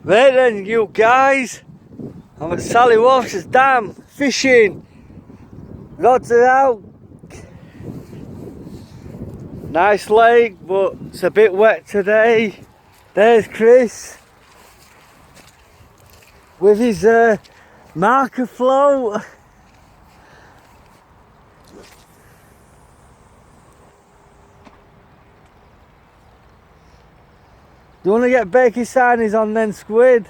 Right then, you guys, I'm at Sally Walsh's dam fishing. Rods are out. Nice lake, but it's a bit wet today. There's Chris with his marker float. Do you want to get bacon sarnies on then, squid?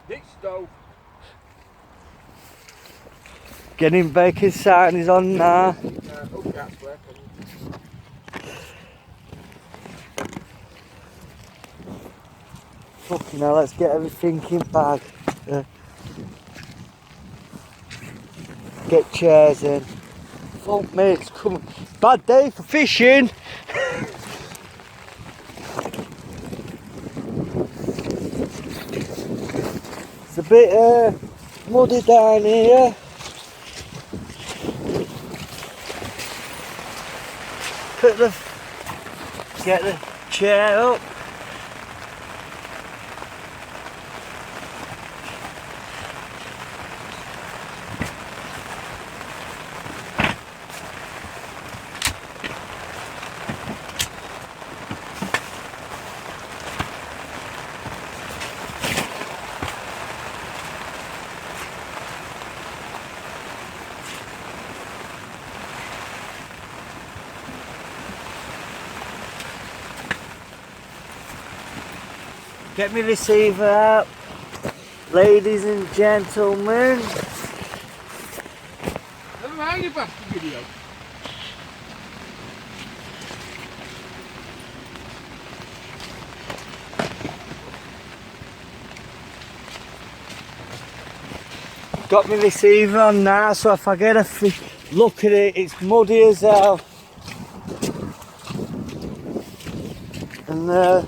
Dick stove. Getting bacon sarnies on now. Fucking hell, let's get everything in bag. Get chairs in. Fuck me, it's coming. Bad day for fishing. It's a bit muddy down here. Get the chair up. Get me receiver out, ladies and gentlemen. Never mind your bastard video. Got my receiver on now, so if I get a look at it, it's muddy as hell. And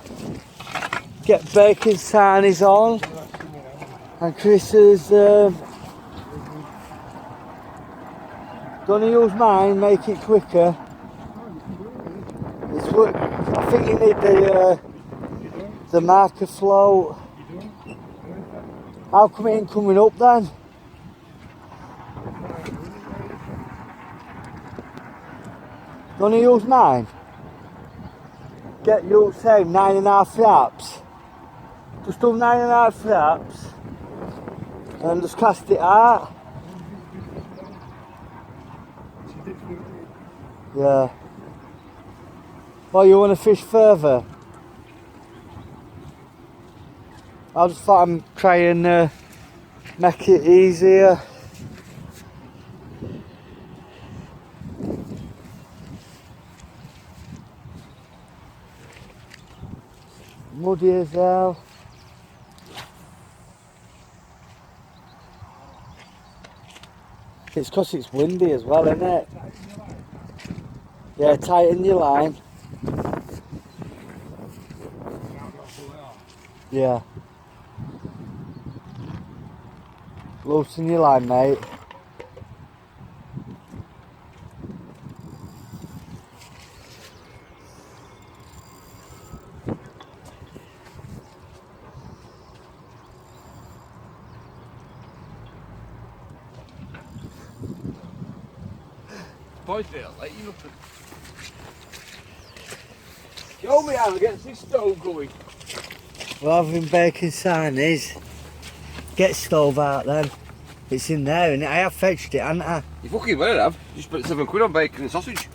get bacon sarnies on, and Chris is gonna use mine, make it quicker. It's what I think you need the marker float. How come it ain't coming up then? Gonna use mine? Get you say 9.5 flaps. Just do 9.5 flaps and just cast it out. Yeah. Oh, you want to fish further? I just thought I'd try and make it easier. Muddy as hell. It's because it's windy as well, isn't it? Yeah, tighten your line. Yeah. Loosen your line, mate. Boys, they'll let you up. Show me how to get this stove going. We're having bacon sarnies. Get stove out then. It's in there, and I have fetched it, haven't I? You fucking better have. You spent £7 on bacon and sausage.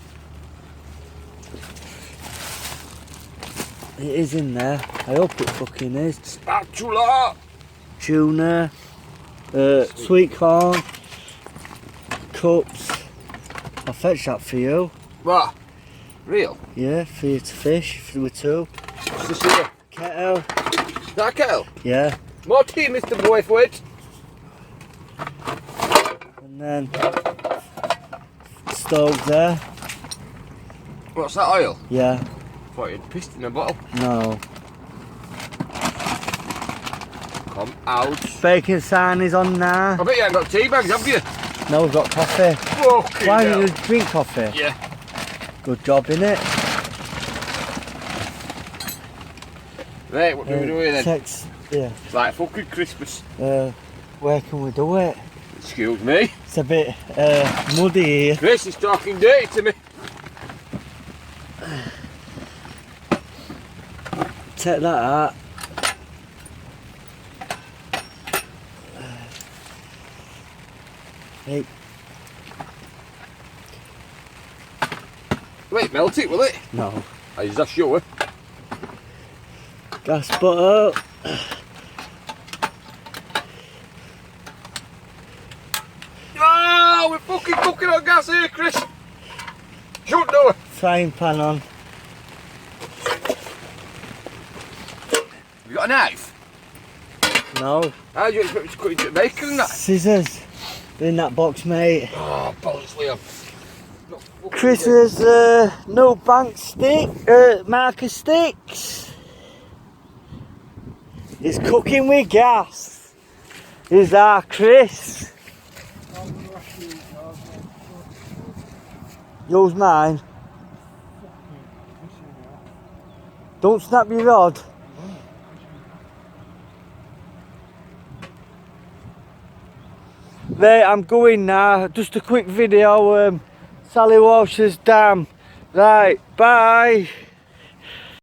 It is in there. I hope it fucking is. Spatula! Tuna, sweet corn, cups. I'll fetch that for you. What? Real? Yeah, for you to fish, for the two. What's this here? Kettle. Is that a kettle? Yeah. More tea, Mr. Braithwaite. And then stove there. What's that, oil? Yeah. Thought you'd pissed in a bottle. No. Come out. Bacon sarnies on now. I bet you ain't got tea bags, have you? No, we've got coffee. Fucking Why hell. don't you drink coffee? Yeah. Good job, innit? Right, what do we do here then? Text, yeah. It's like fucking Christmas. Where can we do it? Excuse me. It's a bit muddy here. Chris is talking dirty to me. Take that out. Hey, Wait, melt it, will it? no. Is that sure? Gas butter. Oh, we're fucking cooking on gas here, Chris. Shouldn't do it. Frying pan on. Have you got a knife? No. How do you expect me to cut into bacon and that? Scissors. In that box, mate. Oh, bollocks, Liam. Chris has no bank stick, marker sticks. He's cooking with gas. Is our Chris. Yours mine. Don't snap your rod. Right, I'm going now. Just a quick video. Sally Walsh's dam. Right, bye.